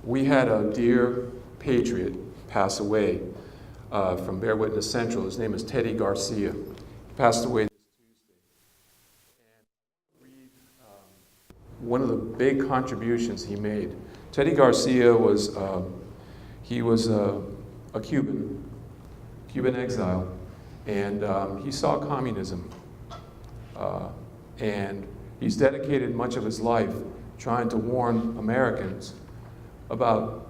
We had a dear patriot pass away from Bear Witness Central. His name is Teddy Garcia. He passed away this Tuesday. And read one of the big contributions he made. Teddy Garcia was a Cuban exile, and he saw communism. And he's dedicated much of his life trying to warn Americans about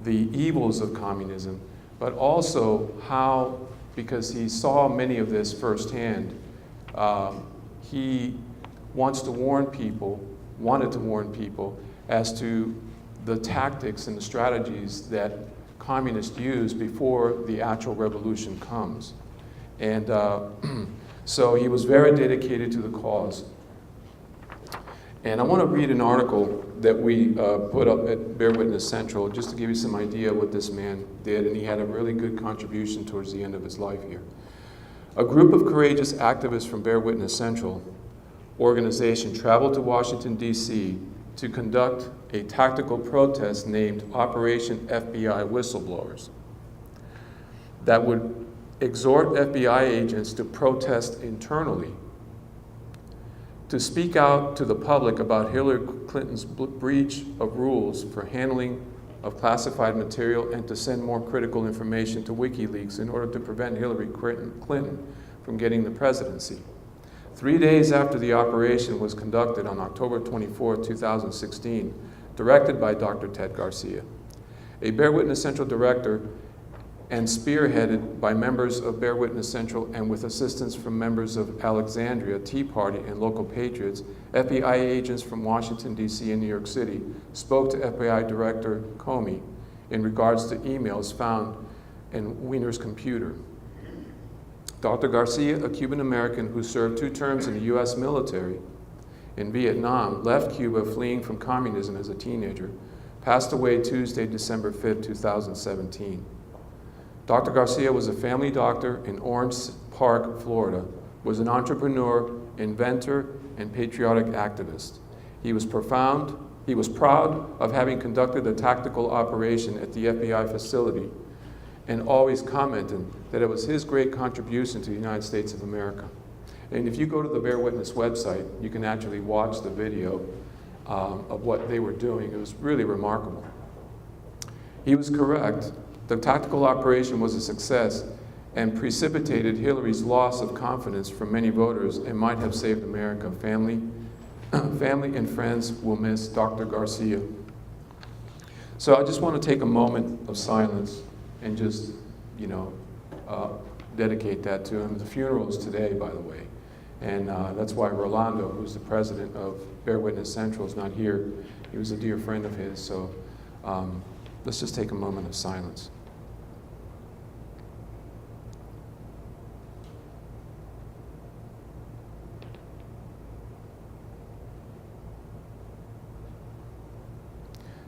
the evils of communism, but also how, because he saw many of this firsthand, he wanted to warn people as to the tactics and the strategies that communists use before the actual revolution comes. And so he was very dedicated to the cause. And I want to read an article that we put up at Bear Witness Central just to give you some idea of what this man did, and he had a really good contribution towards the end of his life here. A group of courageous activists from Bear Witness Central organization traveled to Washington, D.C. to conduct a tactical protest named Operation FBI Whistleblowers that would exhort FBI agents to protest internally, to speak out to the public about Hillary Clinton's breach of rules for handling of classified material, and to send more critical information to WikiLeaks in order to prevent Hillary Clinton from getting the presidency. 3 days after the operation was conducted on October 24, 2016, directed by Dr. Ted Garcia, a Bear Witness Central director, and spearheaded by members of Bear Witness Central and with assistance from members of Alexandria, Tea Party, and local patriots, FBI agents from Washington, D.C. and New York City spoke to FBI Director Comey in regards to emails found in Weiner's computer. Dr. Garcia, a Cuban American who served 2 terms in the U.S. military in Vietnam, left Cuba fleeing from communism as a teenager, passed away Tuesday, December 5, 2017. Dr. Garcia was a family doctor in Orange Park, Florida, was an entrepreneur, inventor, and patriotic activist. He was proud of having conducted a tactical operation at the FBI facility, and always commented that it was his great contribution to the United States of America. And if you go to the Bear Witness website, you can actually watch the video of what they were doing. It was really remarkable. He was correct. The tactical operation was a success and precipitated Hillary's loss of confidence from many voters and might have saved America. Family and friends will miss Dr. Garcia. So I just want to take a moment of silence and just, dedicate that to him. The funeral is today, by the way. And that's why Rolando, who's the president of Bear Witness Central, is not here. He was a dear friend of his, so let's just take a moment of silence.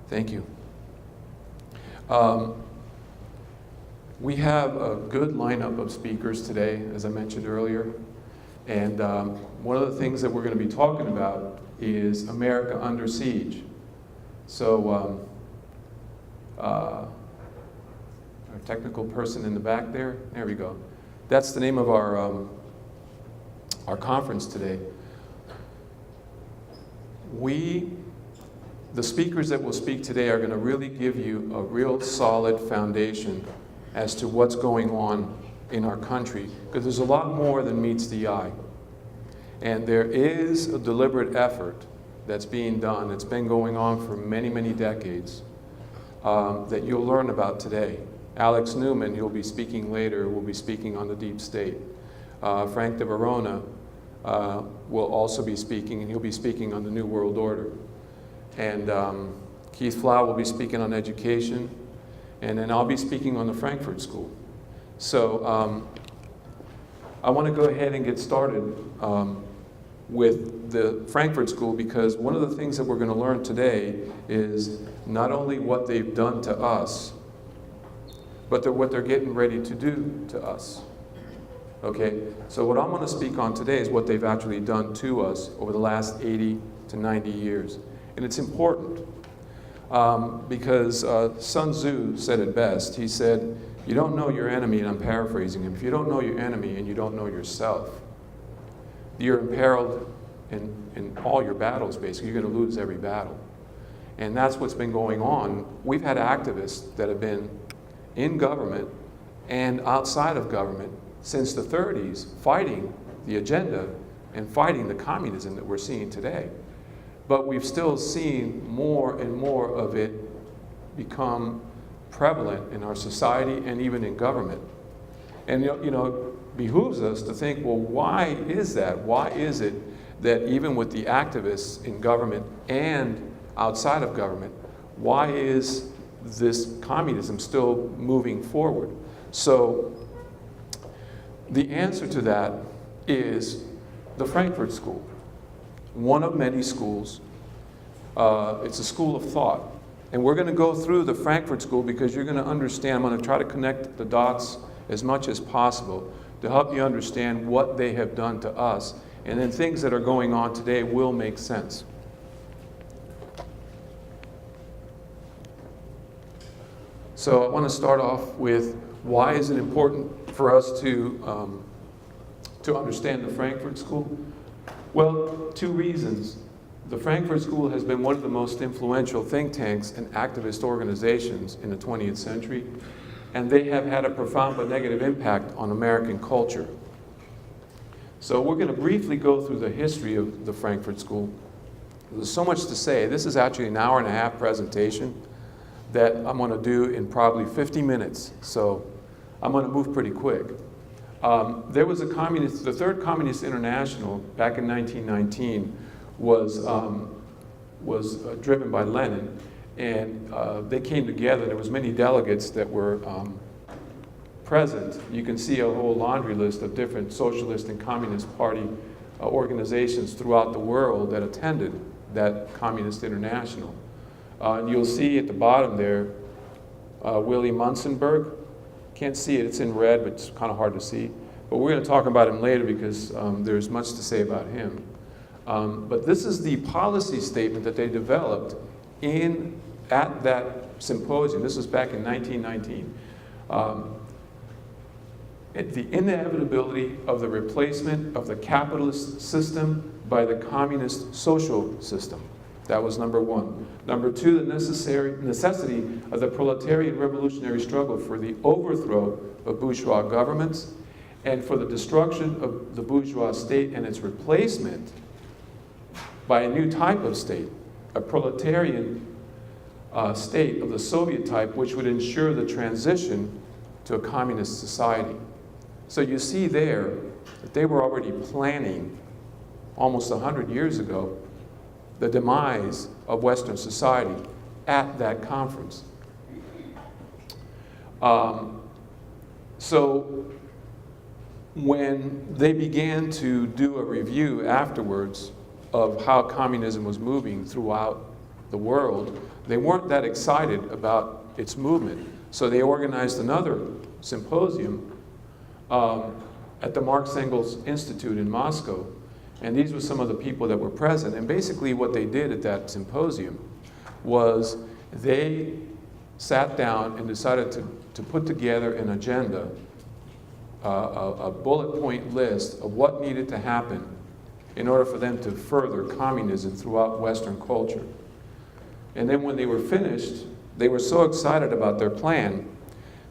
Thank you. We have a good lineup of speakers today, as I mentioned earlier. And one of the things that we're going to be talking about is America Under Siege. So our technical person in the back there we go. That's the name of our conference today. The speakers that will speak today are going to really give you a real solid foundation as to what's going on in our country, because there's a lot more than meets the eye. And there is a deliberate effort that's being done, it's been going on for many, many decades, that you'll learn about today. Alex Newman, he'll be speaking later, will be speaking on the deep state. Frank de Verona will also be speaking, and he'll be speaking on the New World Order. And Keith Flau will be speaking on education, and then I'll be speaking on the Frankfurt School. So I want to go ahead and get started with the Frankfurt School, because one of the things that we're going to learn today is not only what they've done to us, but what they're getting ready to do to us. Okay, so what I'm going to speak on today is what they've actually done to us over the last 80 to 90 years. And it's important. Because Sun Tzu said it best. He said, you don't know your enemy, and I'm paraphrasing him, if you don't know your enemy and you don't know yourself, you're imperiled in all your battles, basically. You're going to lose every battle. And that's what's been going on. We've had activists that have been in government and outside of government since the 30s fighting the agenda and fighting the communism that we're seeing today. But we've still seen more and more of it become prevalent in our society and even in government. And it behooves us to think, well, why is that? Why is it that even with the activists in government and outside of government, why is this communism still moving forward? So the answer to that is the Frankfurt School, one of many schools. It's a school of thought. And we're going to go through the Frankfurt School because you're going to understand. I'm going to try to connect the dots as much as possible to help you understand what they have done to us. And then things that are going on today will make sense. So I want to start off with why is it important for us to understand the Frankfurt School? Well, two reasons. The Frankfurt School has been one of the most influential think tanks and activist organizations in the 20th century, and they have had a profound but negative impact on American culture. So we're going to briefly go through the history of the Frankfurt School. There's so much to say. This is actually an hour-and-a-half presentation that I'm going to do in probably 50 minutes, so I'm going to move pretty quick. There was the Third Communist International back in 1919 was driven by Lenin, and they came together. There was many delegates that were present. You can see a whole laundry list of different socialist and communist party organizations throughout the world that attended that Communist International. And you'll see at the bottom there, Willy Munzenberg. Can't see it, it's in red, but it's kind of hard to see. But we're going to talk about him later because there's much to say about him. But this is the policy statement that they developed at that symposium. This was back in 1919. The inevitability of the replacement of the capitalist system by the communist social system. That was number one. Number two, the necessity of the proletarian revolutionary struggle for the overthrow of bourgeois governments and for the destruction of the bourgeois state and its replacement by a new type of state, a proletarian state of the Soviet type, which would ensure the transition to a communist society. So you see there that they were already planning almost 100 years ago the demise of Western society at that conference. So when they began to do a review afterwards of how communism was moving throughout the world, they weren't that excited about its movement. So they organized another symposium at the Marx Engels Institute in Moscow. And these were some of the people that were present. And basically what they did at that symposium was they sat down and decided to put together an agenda, a bullet point list of what needed to happen in order for them to further communism throughout Western culture. And then when they were finished, they were so excited about their plan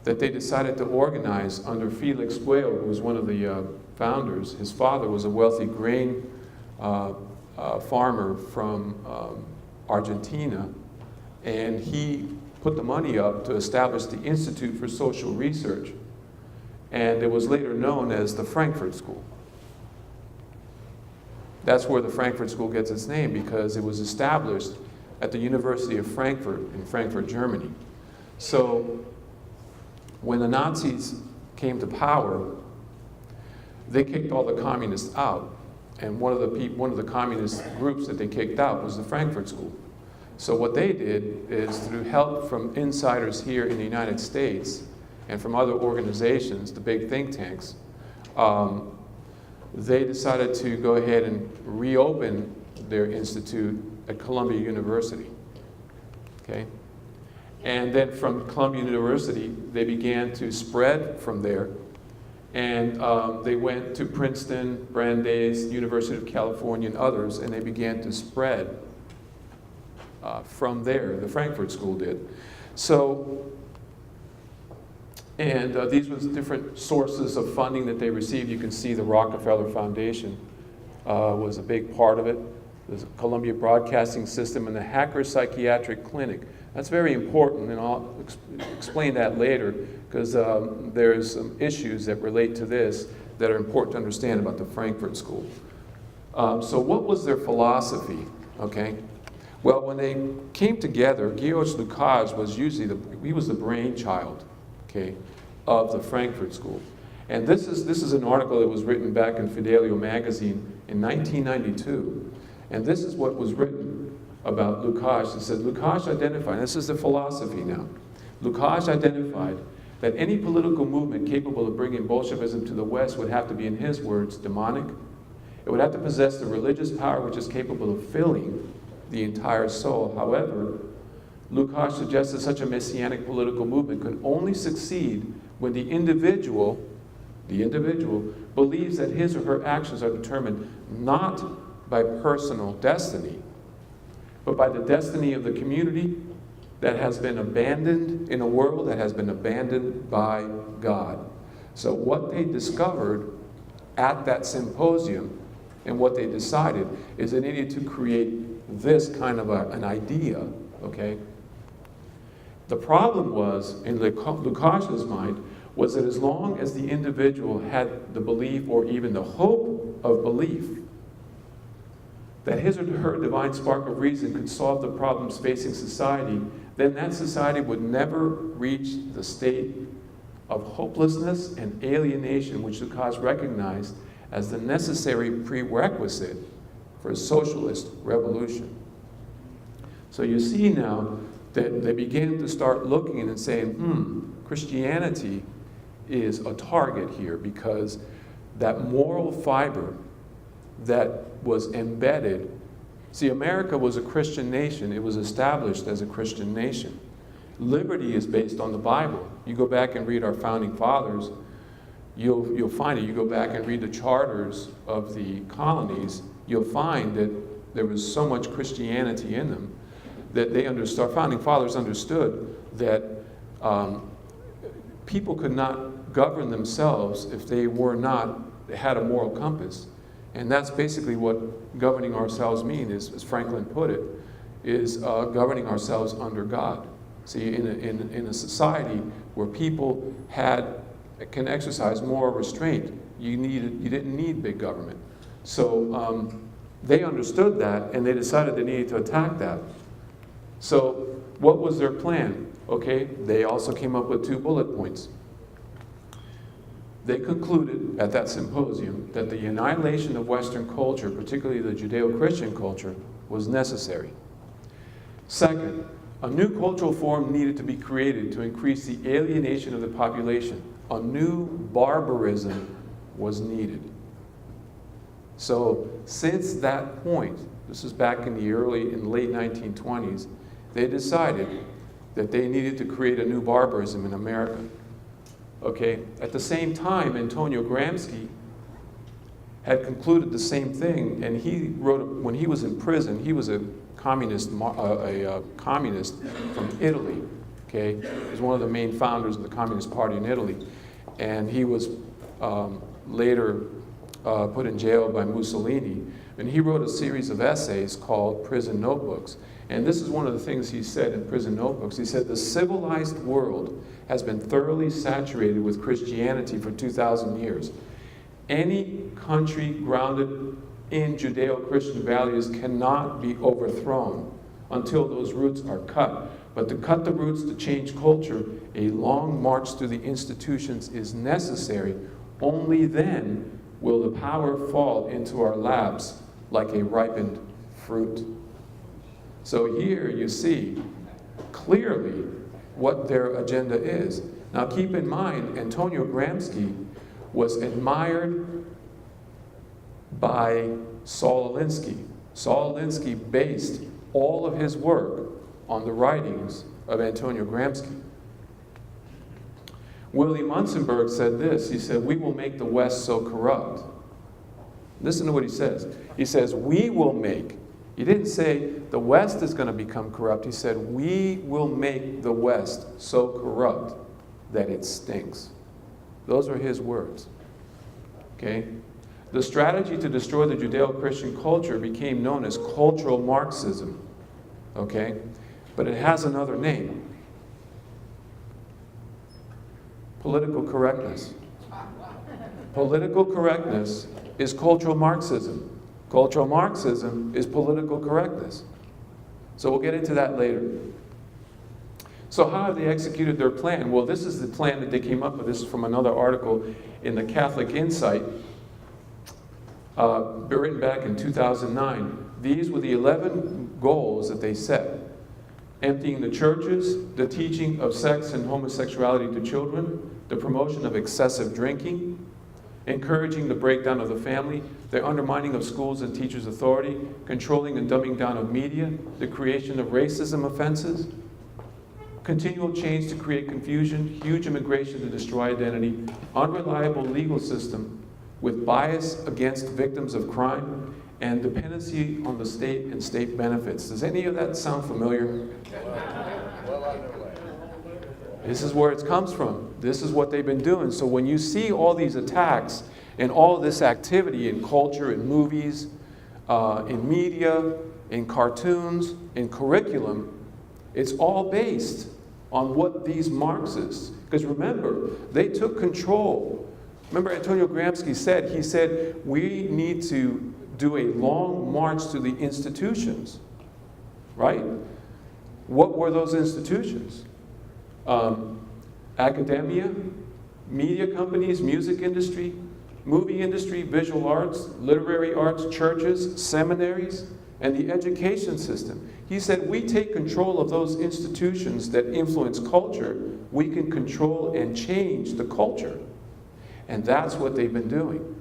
that they decided to organize under Felix Guello, who was one of the founders. His father was a wealthy grain farmer from Argentina, and he put the money up to establish the Institute for Social Research, and it was later known as the Frankfurt School. That's where the Frankfurt School gets its name, because it was established at the University of Frankfurt in Frankfurt, Germany. So when the Nazis came to power, they kicked all the communists out. And one of the communist groups that they kicked out was the Frankfurt School. So what they did is, through help from insiders here in the United States and from other organizations, the big think tanks, they decided to go ahead and reopen their institute at Columbia University. okay? And then from Columbia University, they began to spread from there. And they went to Princeton, Brandeis, University of California, and others, and they began to spread from there. The Frankfurt School did. So, and these were different sources of funding that they received. You can see the Rockefeller Foundation was a big part of it. There's a Columbia Broadcasting System and the Hacker Psychiatric Clinic. That's very important, and I'll explain that later, because there's some issues that relate to this that are important to understand about the Frankfurt School. So what was their philosophy, okay? Well, when they came together, George Lukács was usually he was the brainchild, okay, of the Frankfurt School. And this is an article that was written back in Fidelio magazine in 1992. And this is what was written about Lukács. It says, Lukács identified, this is the philosophy now, Lukács identified that any political movement capable of bringing Bolshevism to the West would have to be, in his words, demonic. It would have to possess the religious power which is capable of filling the entire soul. However, Lukács suggested such a messianic political movement could only succeed when the individual believes that his or her actions are determined not by personal destiny, but by the destiny of the community that has been abandoned in a world that has been abandoned by God. So what they discovered at that symposium and what they decided is they needed to create this kind of an idea, okay? The problem was, in Lukács' mind, was that as long as the individual had the belief or even the hope of belief that his or her divine spark of reason could solve the problems facing society, then that society would never reach the state of hopelessness and alienation which Lukács recognized as the necessary prerequisite for a socialist revolution. So you see now that they began to start looking and saying, Christianity is a target here, because that moral fiber that was embedded. See, America was a Christian nation. It was established as a Christian nation. Liberty is based on the Bible. You go back and read our founding fathers, you'll find it. You go back and read the charters of the colonies, you'll find that there was so much Christianity in them that they understood, our founding fathers understood that people could not govern themselves if they had a moral compass. And that's basically what governing ourselves means, as Franklin put it, is governing ourselves under God. See, in a society where people can exercise moral restraint, you didn't need big government. So they understood that, and they decided they needed to attack that. So what was their plan? Okay, they also came up with 2 bullet points. They concluded at that symposium that the annihilation of Western culture, particularly the Judeo-Christian culture, was necessary. Second, a new cultural form needed to be created to increase the alienation of the population. A new barbarism was needed. So since that point, this is back in the late 1920s, they decided that they needed to create a new barbarism in America. Okay, at the same time, Antonio Gramsci had concluded the same thing, and he wrote, when he was in prison, he was a communist from Italy, okay? He was one of the main founders of the Communist Party in Italy, and he was later put in jail by Mussolini, and he wrote a series of essays called Prison Notebooks. And this is one of the things he said in Prison Notebooks. He said, the civilized world has been thoroughly saturated with Christianity for 2,000 years. Any country grounded in Judeo-Christian values cannot be overthrown until those roots are cut. But to cut the roots, to change culture, a long march through the institutions is necessary. Only then will the power fall into our laps like a ripened fruit. So here you see clearly what their agenda is. Now keep in mind, Antonio Gramsci was admired by Saul Alinsky. Saul Alinsky based all of his work on the writings of Antonio Gramsci. Willie Munzenberg said this. He said, "We will make the West so corrupt." Listen to what he says. He says, "We will make." He didn't say the West is going to become corrupt. He said, "We will make the West so corrupt that it stinks." Those are his words. Okay? The strategy to destroy the Judeo-Christian culture became known as cultural Marxism. Okay? But it has another name. Political correctness. Political correctness is cultural Marxism. Cultural Marxism is political correctness. So we'll get into that later. So how have they executed their plan? Well, this is the plan that they came up with. This is from another article in the Catholic Insight, written back in 2009. These were the 11 goals that they set. Emptying the churches, the teaching of sex and homosexuality to children, the promotion of excessive drinking, encouraging the breakdown of the family, the undermining of schools and teachers' authority, controlling and dumbing down of media, the creation of racism offenses, continual change to create confusion, huge immigration to destroy identity, unreliable legal system with bias against victims of crime, and dependency on the state and state benefits. Does any of that sound familiar? This is where it comes from. This is what they've been doing. So when you see all these attacks and all this activity in culture, in movies, in media, in cartoons, in curriculum, it's all based on what these Marxists, because remember, they took control. Remember Antonio Gramsci said, he said, we need to do a long march to the institutions, right? What were those institutions? Academia, media companies, music industry, movie industry, visual arts, literary arts, churches, seminaries, and the education system. He said, we take control of those institutions that influence culture, we can control and change the culture. And that's what they've been doing.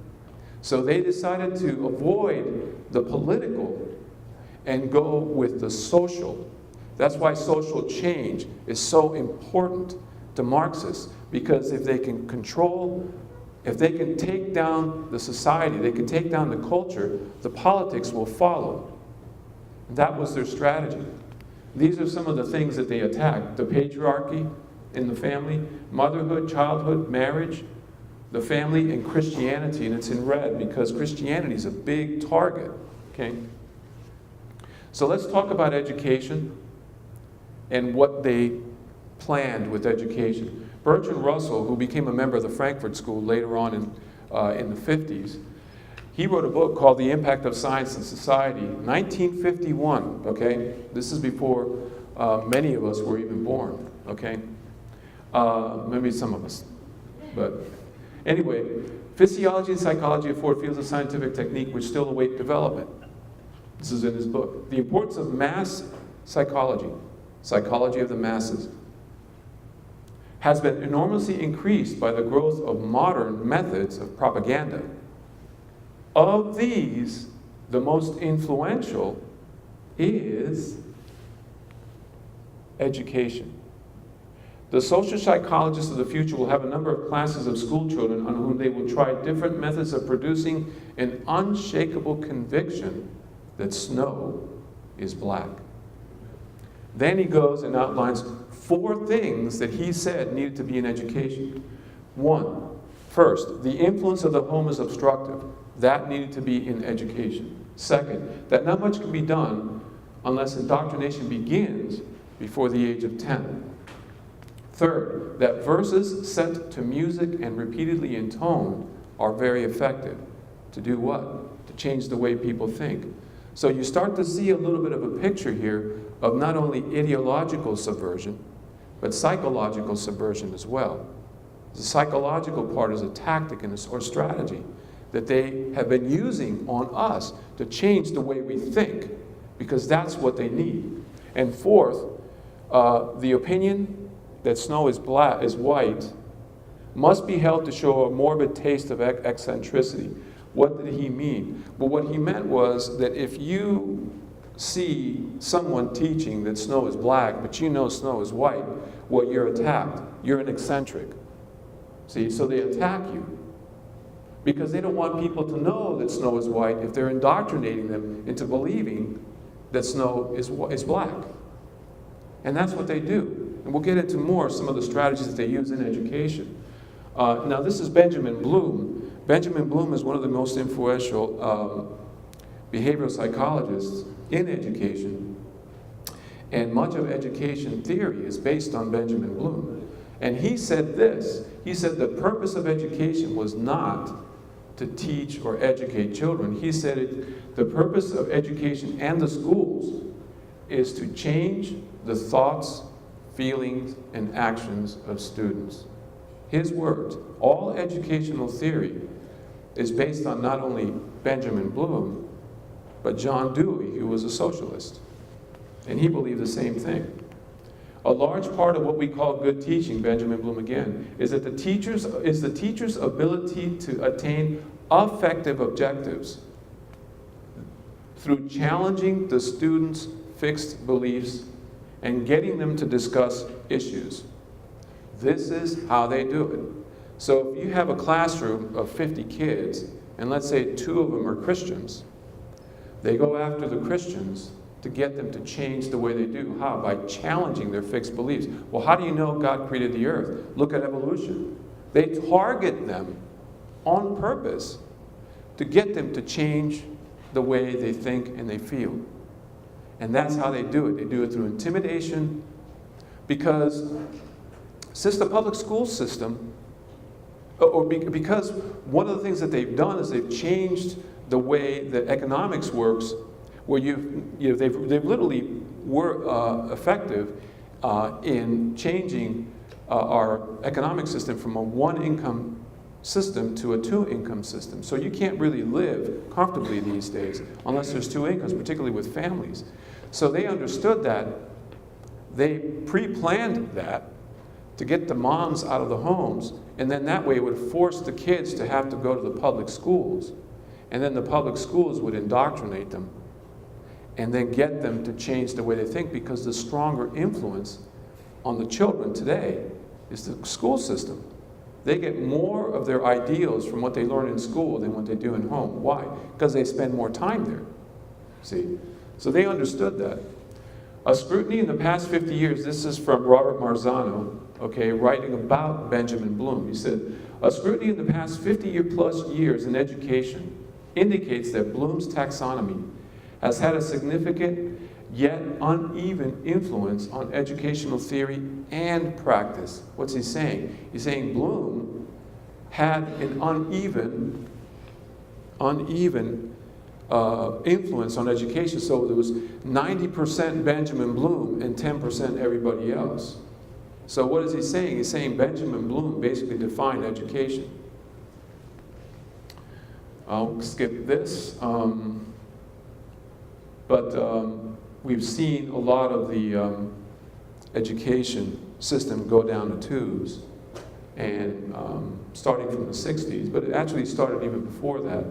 So they decided to avoid the political and go with the social. That's why social change is so important to Marxists, because if they can control, if they can take down the society, they can take down the culture, the politics will follow. That was their strategy. These are some of the things that they attacked: the patriarchy in the family, motherhood, childhood, marriage, the family, and Christianity. And it's in red because Christianity is a big target. Okay? So let's talk about education and what they planned with education. Bertrand Russell, who became a member of the Frankfurt School later on in the 50s, he wrote a book called The Impact of Science in Society, 1951, okay? This is before many of us were even born, okay? Maybe some of us, but anyway, physiology and psychology are 4 fields of scientific technique which still await development. This is in his book. The importance of mass psychology, psychology of the masses, has been enormously increased by the growth of modern methods of propaganda. Of these, the most influential is education. The social psychologists of the future will have a number of classes of school children on whom they will try different methods of producing an unshakable conviction that snow is black. Then he goes and outlines 4 things that he said needed to be in education. 1, first, the influence of the home is obstructive. That needed to be in education. Second, that not much can be done unless indoctrination begins before the age of 10. Third, that verses set to music and repeatedly intoned are very effective. To do what? To change the way people think. So you start to see a little bit of a picture here of not only ideological subversion, but psychological subversion as well. The psychological part is a tactic or strategy that they have been using on us to change the way we think, because that's what they need. And fourth, the opinion that snow is white must be held to show a morbid taste of eccentricity. What did he mean? Well, what he meant was that if you see someone teaching that snow is black, but you know snow is white, well, you're attacked. You're an eccentric. See, so they attack you because they don't want people to know that snow is white if they're indoctrinating them into believing that snow is black. And that's what they do. And we'll get into more some of the strategies that they use in education. Now, this is Benjamin Bloom. Benjamin Bloom is one of the most influential behavioral psychologists in education. And much of education theory is based on Benjamin Bloom. And he said this. He said the purpose of education was not to teach or educate children. He said the purpose of education and the schools is to change the thoughts, feelings, and actions of students. His words. All educational theory is based on not only Benjamin Bloom, but John Dewey, who was a socialist. And he believed the same thing. A large part of what we call good teaching, Benjamin Bloom again, is that the teacher's ability to attain effective objectives through challenging the students' fixed beliefs and getting them to discuss issues. This is how they do it. So if you have a classroom of 50 kids, and let's say 2 of them are Christians, they go after the Christians to get them to change the way they do. How? By challenging their fixed beliefs. Well, how do you know God created the earth? Look at evolution. They target them on purpose to get them to change the way they think and they feel. And that's how they do it. They do it through intimidation, because since the public school system, because one of the things that they've done is they've changed the way that economics works, where they've literally were effective in changing our economic system from a one-income system to a two-income system. So you can't really live comfortably these days unless there's 2 incomes, particularly with families. So they understood that. They pre-planned that to get the moms out of the homes, and then that way it would force the kids to have to go to the public schools. And then the public schools would indoctrinate them and then get them to change the way they think, because the stronger influence on the children today is the school system. They get more of their ideals from what they learn in school than what they do in home. Why? Because they spend more time there. See? So they understood that. A scrutiny in the past 50 years, this is from Robert Marzano, okay, writing about Benjamin Bloom. He said, a scrutiny in the past 50+ years in education indicates that Bloom's taxonomy has had a significant yet uneven influence on educational theory and practice. What's he saying? He's saying Bloom had an uneven influence on education. So there was 90% Benjamin Bloom and 10% everybody else. So what is he saying? He's saying Benjamin Bloom basically defined education. I'll skip this. We've seen a lot of the education system go down the tubes, and starting from the 60s, but it actually started even before that.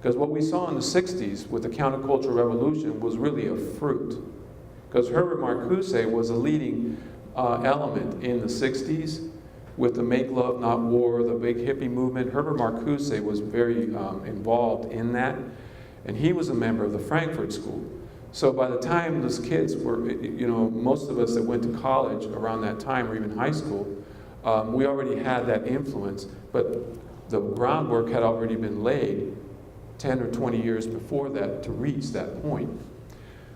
Because what we saw in the 60s with the countercultural revolution was really a fruit. Because Herbert Marcuse was a leading element in the 60s with the Make Love Not War, the big hippie movement. Herbert Marcuse was very involved in that, and he was a member of the Frankfurt School. So by the time those kids were, most of us that went to college around that time, or even high school, we already had that influence, but the groundwork had already been laid 10 or 20 years before that to reach that point.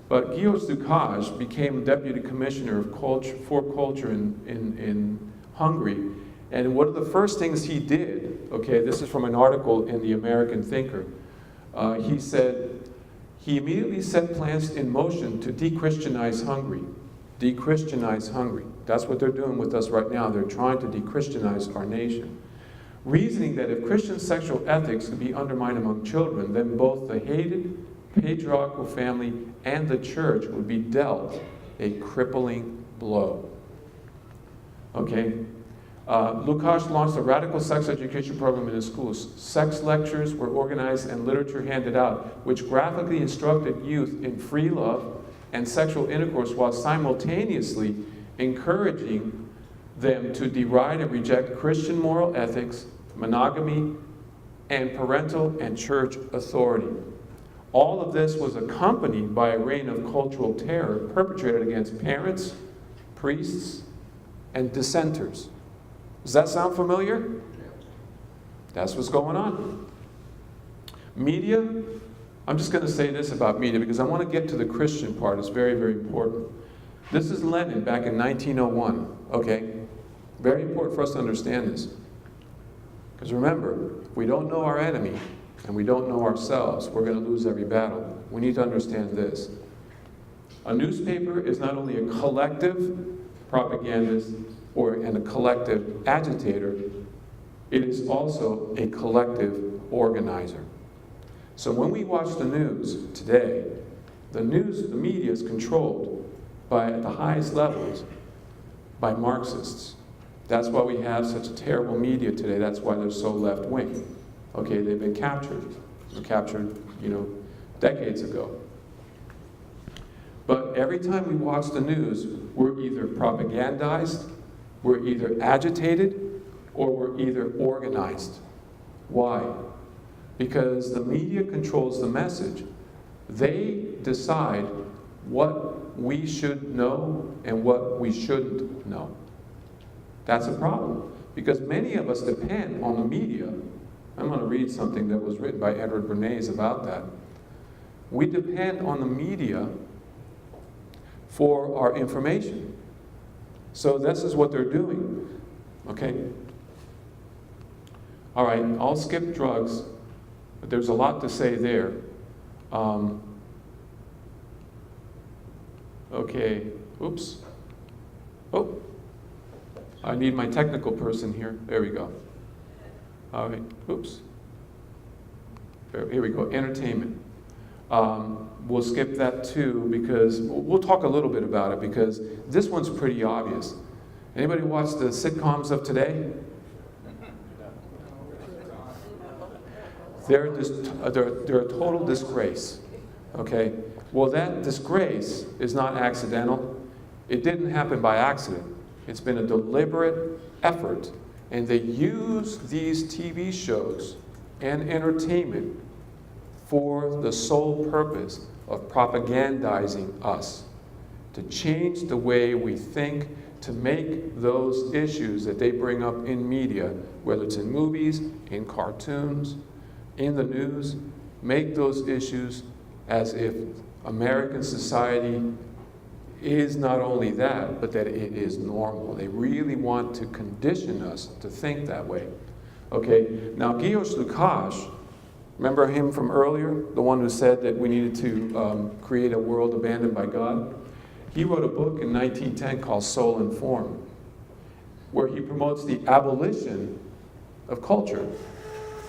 But Guillaume Ducage became Deputy Commissioner for Culture in Hungary, and one of the first things he did, okay, this is from an article in the American Thinker, he said, he immediately set plans in motion to de-Christianize Hungary. De-Christianize Hungary. That's what they're doing with us right now. They're trying to de-Christianize our nation. Reasoning that if Christian sexual ethics could be undermined among children, then both the hated patriarchal family and the church would be dealt a crippling blow. Okay? Lukács launched a radical sex education program in his schools. Sex lectures were organized and literature handed out, which graphically instructed youth in free love and sexual intercourse while simultaneously encouraging them to deride and reject Christian moral ethics, monogamy, and parental and church authority. All of this was accompanied by a reign of cultural terror perpetrated against parents, priests, and dissenters. Does that sound familiar? That's what's going on. Media, I'm just going to say this about media because I want to get to the Christian part. It's very, very important. This is Lenin back in 1901, okay? Very important for us to understand this. Because remember, if we don't know our enemy and we don't know ourselves, we're going to lose every battle. We need to understand this. A newspaper is not only a collective propagandist and a collective agitator, it is also a collective organizer. So when we watch the news today, the media is controlled at the highest levels by Marxists. That's why we have such a terrible media today. That's why they're so left-wing. Okay, they've been captured. They were captured, decades ago. But every time we watch the news, we're either propagandized, we're either agitated, or we're either organized. Why? Because the media controls the message. They decide what we should know and what we shouldn't know. That's a problem, because many of us depend on the media. I'm going to read something that was written by Edward Bernays about that. We depend on the media for our information. So this is what they're doing, okay? All right, I'll skip drugs, but there's a lot to say there. Okay, oops. Oh, I need my technical person here. There we go. All right, oops. Here we go, entertainment. We'll skip that too because we'll talk a little bit about it because this one's pretty obvious. Anybody watch the sitcoms of today? They're a total disgrace, okay? Well, that disgrace is not accidental. It didn't happen by accident. It's been a deliberate effort, and they use these TV shows and entertainment for the sole purpose of propagandizing us, to change the way we think, to make those issues that they bring up in media, whether it's in movies, in cartoons, in the news, make those issues as if American society is not only that, but that it is normal. They really want to condition us to think that way. Okay, now George Lukács, remember him from earlier? The one who said that we needed to create a world abandoned by God? He wrote a book in 1910 called Soul and Form, where he promotes the abolition of culture.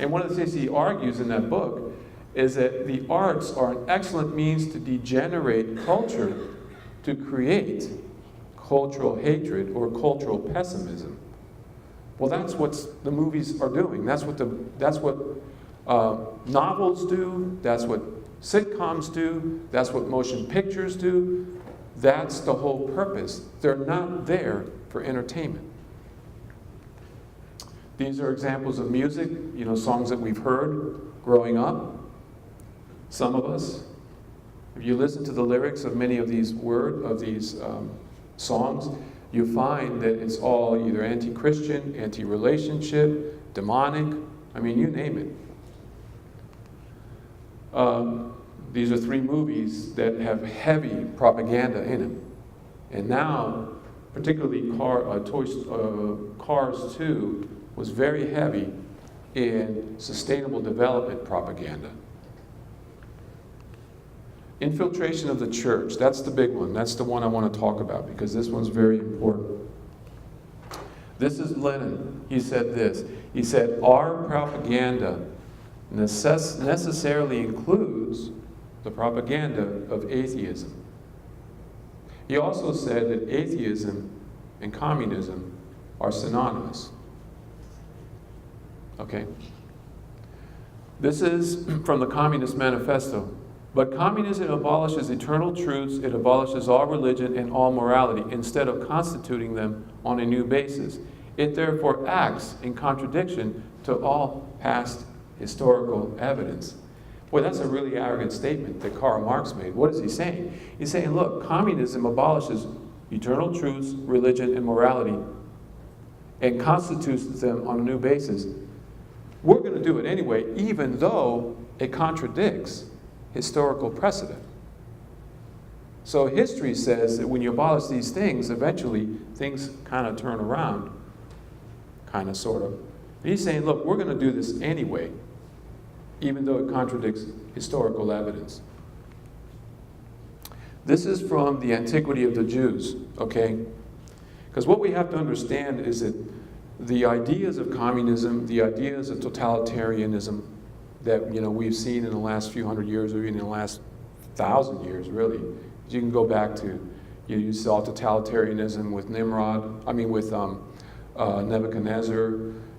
And one of the things he argues in that book is that the arts are an excellent means to degenerate culture, to create cultural hatred or cultural pessimism. Well, that's what the movies are doing. That's what novels do. That's what sitcoms do. That's what motion pictures do. That's the whole purpose. They're not there for entertainment. These are examples of music, songs that we've heard growing up. Some of us. If you listen to the lyrics of many of these songs, you find that it's all either anti-Christian, anti-relationship, demonic, you name it. These are 3 movies that have heavy propaganda in them. And now, particularly Cars 2 was very heavy in sustainable development propaganda. Infiltration of the church, that's the big one. That's the one I want to talk about because this one's very important. This is Lenin. He said this. He said, our propaganda necessarily includes the propaganda of atheism. He also said that atheism and communism are synonymous. Okay? This is from the Communist Manifesto. But communism abolishes eternal truths, it abolishes all religion and all morality, instead of constituting them on a new basis. It therefore acts in contradiction to all past historical evidence. Boy, that's a really arrogant statement that Karl Marx made. What is he saying? He's saying, look, communism abolishes eternal truths, religion, and morality, and constitutes them on a new basis. We're going to do it anyway, even though it contradicts historical precedent. So history says that when you abolish these things, eventually things kind of turn around, kind of, sort of. And he's saying, look, we're going to do this anyway, even though it contradicts historical evidence. This is from the Antiquity of the Jews, okay? Because what we have to understand is that the ideas of communism, the ideas of totalitarianism that we've seen in the last few hundred years, or even in the last 1,000 years, really. You can go back to, you saw totalitarianism with Nebuchadnezzar.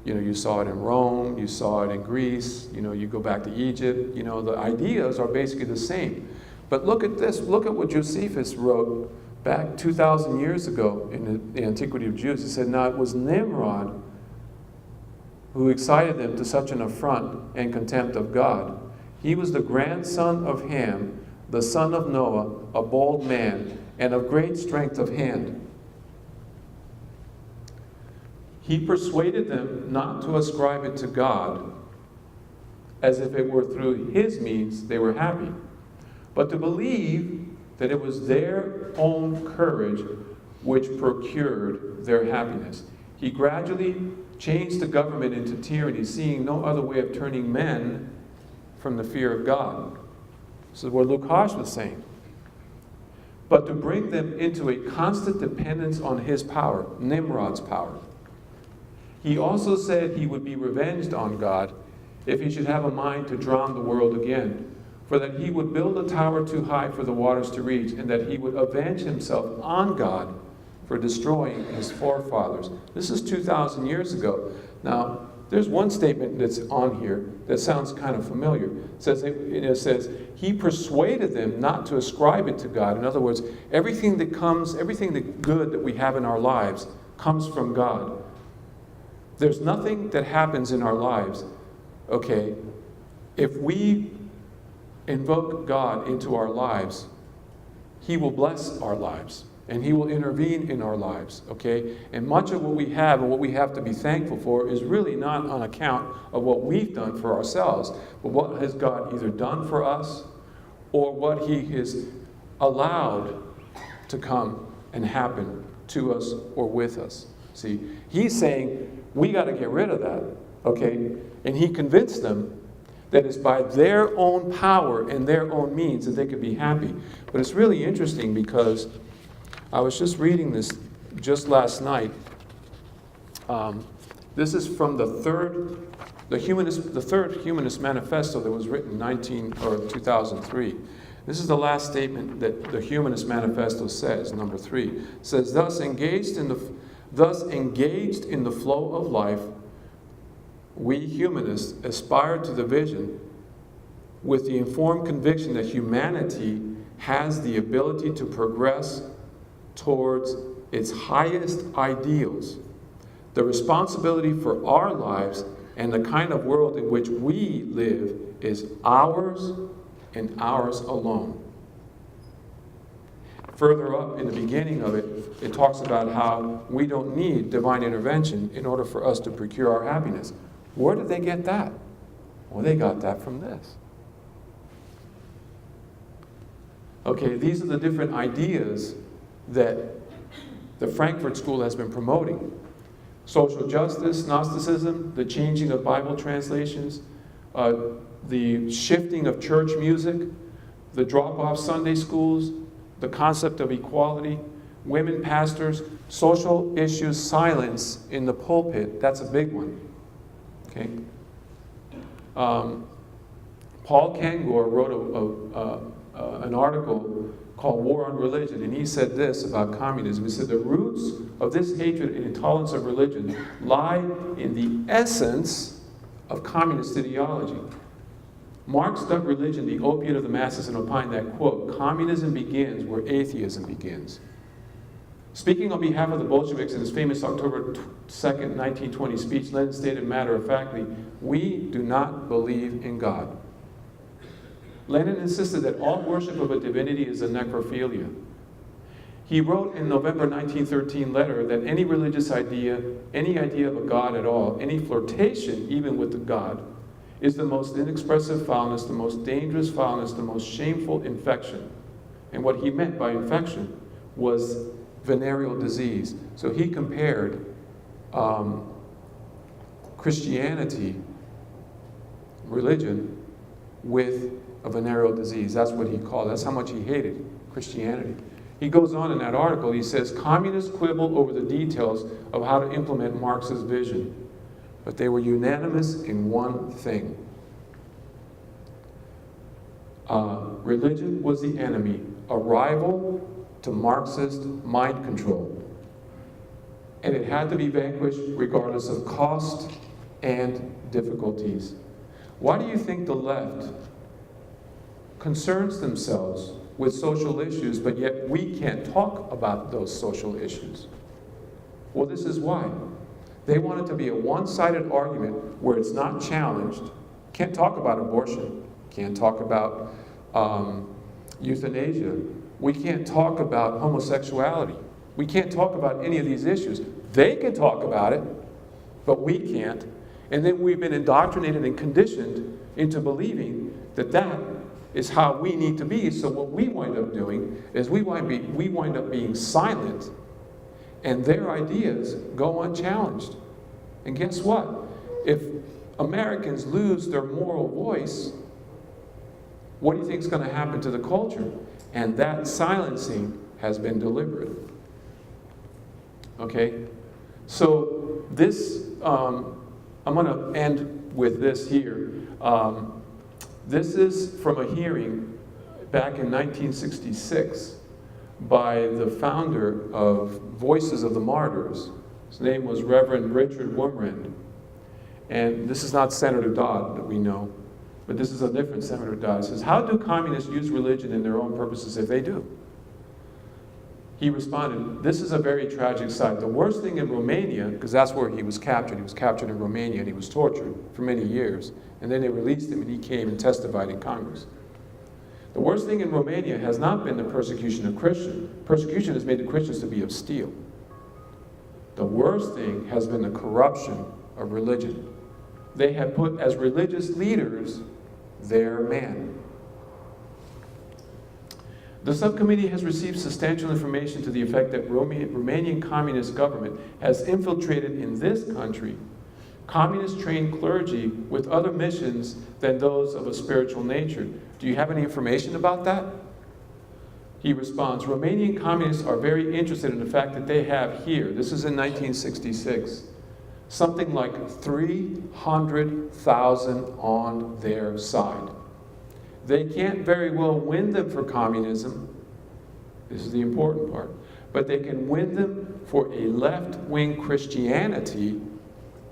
You saw it in Rome. You saw it in Greece. You go back to Egypt. The ideas are basically the same. But look at this. Look at what Josephus wrote back 2,000 years ago in the Antiquity of Jews. He said, now it was Nimrod who excited them to such an affront and contempt of God. He was the grandson of Ham, the son of Noah, a bold man, and of great strength of hand. He persuaded them not to ascribe it to God, as if it were through his means they were happy, but to believe that it was their own courage which procured their happiness. He gradually changed the government into tyranny, seeing no other way of turning men from the fear of God. This is what Lukács was saying. But to bring them into a constant dependence on his power, Nimrod's power. He also said he would be revenged on God if he should have a mind to drown the world again, for that he would build a tower too high for the waters to reach, and that he would avenge himself on God for destroying his forefathers. This is 2,000 years ago. Now, there's one statement that's on here that sounds kind of familiar. It says, he persuaded them not to ascribe it to God. In other words, everything that good that we have in our lives comes from God. There's nothing that happens in our lives, okay, if we invoke God into our lives, he will bless our lives. And he will intervene in our lives, okay? And much of what we have and what we have to be thankful for is really not on account of what we've done for ourselves, but what has God either done for us or what he has allowed to come and happen to us or with us. See, he's saying, we got to get rid of that, okay? And he convinced them that it's by their own power and their own means that they could be happy. But it's really interesting because I was just reading this just last night. This is from the third Humanist Manifesto that was written in 2003. This is the last statement that the Humanist Manifesto says, number 3. It says, thus engaged in the flow of life, we humanists aspire to the vision with the informed conviction that humanity has the ability to progress towards its highest ideals. The responsibility for our lives and the kind of world in which we live is ours and ours alone. Further up in the beginning of it, it talks about how we don't need divine intervention in order for us to procure our happiness. Where did they get that? Well, they got that from this. Okay, these are the different ideas that the Frankfurt School has been promoting. Social justice, Gnosticism, the changing of Bible translations, the shifting of church music, the drop-off Sunday schools, the concept of equality, women pastors, social issues, silence in the pulpit. That's a big one. Okay. Paul Kangor wrote an article called War on Religion, and he said this about communism. He said, the roots of this hatred and intolerance of religion lie in the essence of communist ideology. Marx dubbed religion the opiate of the masses and opined that, quote, communism begins where atheism begins. Speaking on behalf of the Bolsheviks in his famous October 2nd, 1920 speech, Lenin stated matter-of-factly, we do not believe in God. Lenin insisted that all worship of a divinity is a necrophilia. He wrote in November 1913 letter that any religious idea, any idea of a God at all, any flirtation even with the God, is the most inexpressive foulness, the most dangerous foulness, the most shameful infection. And what he meant by infection was venereal disease. So he compared Christianity, religion, with a venereal disease. That's what he called it. That's how much he hated Christianity. He goes on in that article, he says, communists quibble over the details of how to implement Marx's vision, but they were unanimous in one thing. Religion was the enemy, a rival to Marxist mind control. And it had to be vanquished regardless of cost and difficulties. Why do you think the left concerns themselves with social issues, but yet we can't talk about those social issues? Well, this is why. They want it to be a one-sided argument where it's not challenged. Can't talk about abortion. Can't talk about euthanasia. We can't talk about homosexuality. We can't talk about any of these issues. They can talk about it, but we can't. And then we've been indoctrinated and conditioned into believing that that is how we need to be. So what we wind up doing is we wind up being silent, and their ideas go unchallenged. And guess what? If Americans lose their moral voice, what do you think is going to happen to the culture? And that silencing has been deliberate. Okay? So this, I'm going to end with this here. This is from a hearing back in 1966 by the founder of Voices of the Martyrs. His name was Reverend Richard Wurmbrand. And this is not Senator Dodd that we know, but this is a different Senator Dodd. He says, how do communists use religion in their own purposes if they do? He responded, this is a very tragic sight. The worst thing in Romania, because that's where he was captured in Romania and he was tortured for many years. And then they released him and he came and testified in Congress. The worst thing in Romania has not been the persecution of Christians. Persecution has made the Christians to be of steel. The worst thing has been the corruption of religion. They have put as religious leaders their man. The subcommittee has received substantial information to the effect that Romanian communist government has infiltrated in this country communist-trained clergy with other missions than those of a spiritual nature. Do you have any information about that? He responds, Romanian communists are very interested in the fact that they have here, this is in 1966, something like 300,000 on their side. They can't very well win them for communism. This is the important part. But they can win them for a left-wing Christianity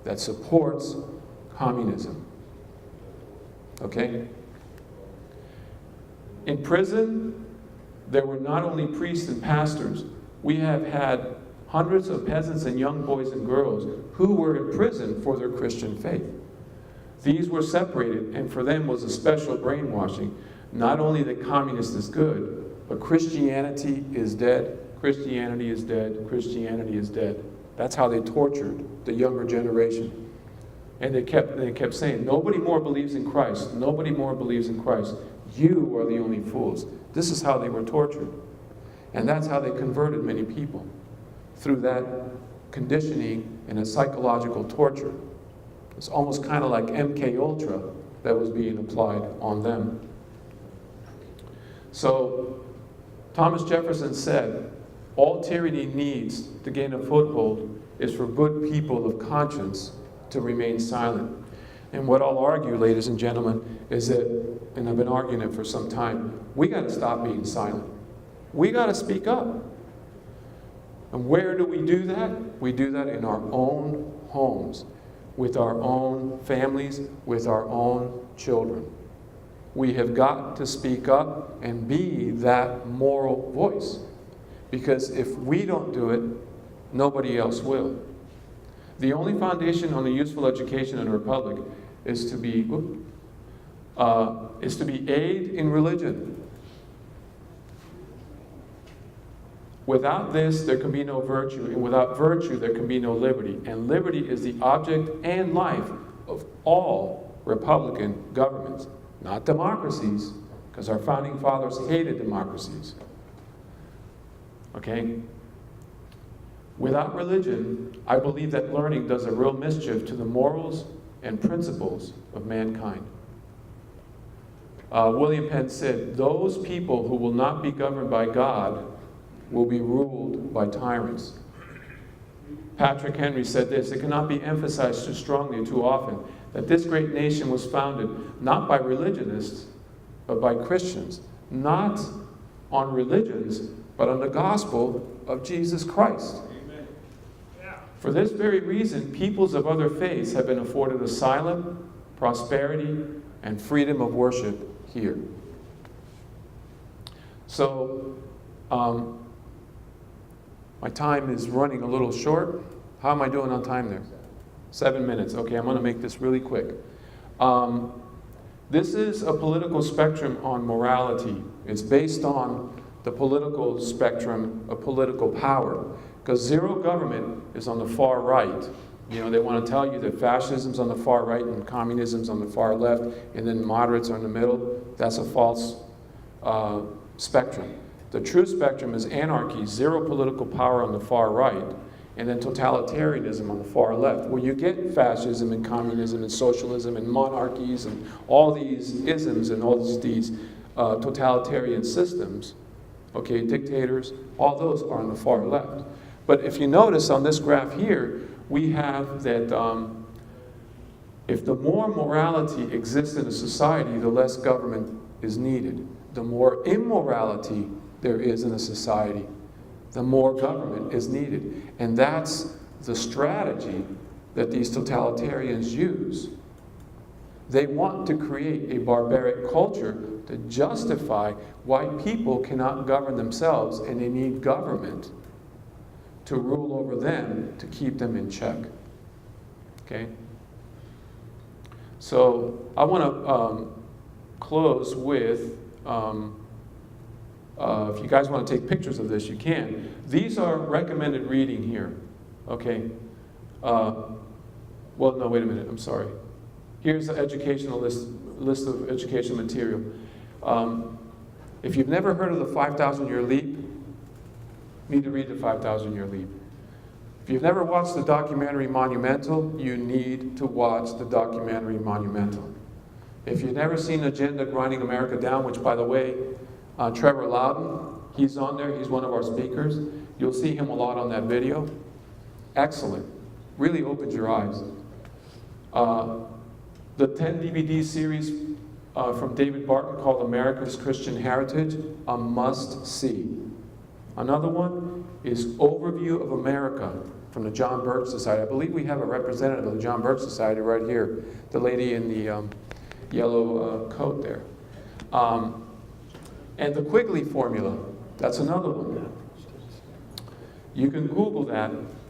that supports communism. Okay? In prison, there were not only priests and pastors. We have had hundreds of peasants and young boys and girls who were in prison for their Christian faith. These were separated, and for them was a special brainwashing. Not only that communist is good, but Christianity is dead. Christianity is dead. Christianity is dead. That's how they tortured the younger generation. And they kept saying, nobody more believes in Christ. Nobody more believes in Christ. You are the only fools. This is how they were tortured. And that's how they converted many people, through that conditioning and a psychological torture. It's almost kind of like MK Ultra that was being applied on them. So Thomas Jefferson said, all tyranny needs to gain a foothold is for good people of conscience to remain silent. And what I'll argue, ladies and gentlemen, is that, and I've been arguing it for some time, we got to stop being silent. We got to speak up. And where do we do that? We do that in our own homes, with our own families, with our own children. We have got to speak up and be that moral voice. Because if we don't do it, nobody else will. The only foundation on a useful education in a republic is to be aid in religion. Without this, there can be no virtue, and without virtue, there can be no liberty. And liberty is the object and life of all republican governments, not democracies, because our founding fathers hated democracies. Okay? Without religion, I believe that learning does a real mischief to the morals and principles of mankind. William Penn said, "Those people who will not be governed by God will be ruled by tyrants." Patrick Henry said this, "It cannot be emphasized too strongly too often that this great nation was founded not by religionists, but by Christians, not on religions, but on the gospel of Jesus Christ. Amen. Yeah. For this very reason, peoples of other faiths have been afforded asylum, prosperity, and freedom of worship here." So, my time is running a little short. How am I doing on time there? 7 minutes. Okay, I'm going to make this really quick. This is a political spectrum on morality. It's based on the political spectrum of political power. Because zero government is on the far right. You know, they want to tell you that fascism's on the far right and communism's on the far left, and then moderates are in the middle. That's a false spectrum. The true spectrum is anarchy, zero political power on the far right, and then totalitarianism on the far left, where you get fascism and communism and socialism and monarchies and all these isms and all these totalitarian systems, okay, dictators, all those are on the far left. But if you notice on this graph here, we have that if the more morality exists in a society, the less government is needed. The more immorality there is in a society, the more government is needed. And that's the strategy that these totalitarians use. They want to create a barbaric culture to justify why people cannot govern themselves, and they need government to rule over them to keep them in check. Okay? So I want to close with if you guys want to take pictures of this, you can. These are recommended reading here. Okay? Well, no, wait a minute. I'm sorry. Here's the educational list of educational material. If you've never heard of the 5,000-year leap, you need to read the 5,000-year leap. If you've never watched the documentary Monumental, you need to watch the documentary Monumental. If you've never seen Agenda Grinding America Down, which, by the way, Trevor Loudon, he's on there. He's one of our speakers. You'll see him a lot on that video. Excellent. Really opens your eyes. The 10 DVD series from David Barton called America's Christian Heritage, a must-see. Another one is Overview of America from the John Birch Society. I believe we have a representative of the John Birch Society right here, the lady in the yellow coat there. And the Quigley formula, that's another one. You can Google that.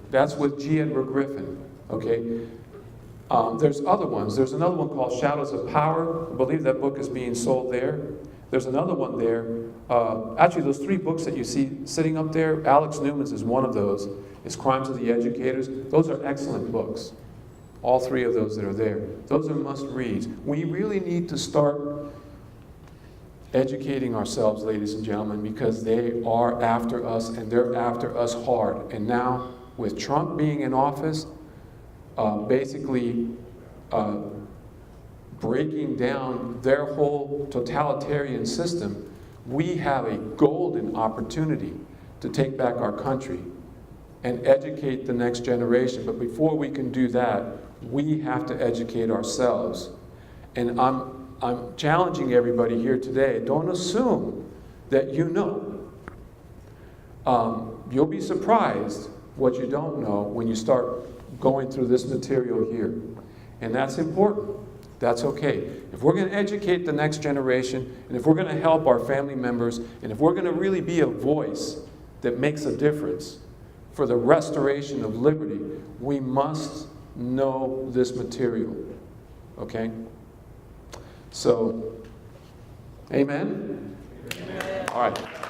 That's with G. Edward Griffin, okay? There's other ones. There's another one called Shadows of Power. I believe that book is being sold there. There's another one there. Actually, those 3 books that you see sitting up there, Alex Newman's is one of those. It's Crimes of the Educators. Those are excellent books. All 3 of those that are there. Those are must-reads. We really need to start educating ourselves, ladies and gentlemen, because they are after us, and they're after us hard. And now, with Trump being in office, basically breaking down their whole totalitarian system, we have a golden opportunity to take back our country and educate the next generation. But before we can do that, we have to educate ourselves. And I'm challenging everybody here today, don't assume that you know. You'll be surprised what you don't know when you start going through this material here. And that's important. That's okay. If we're going to educate the next generation, and if we're going to help our family members, and if we're going to really be a voice that makes a difference for the restoration of liberty, we must know this material. Okay? So, amen? Amen. All right.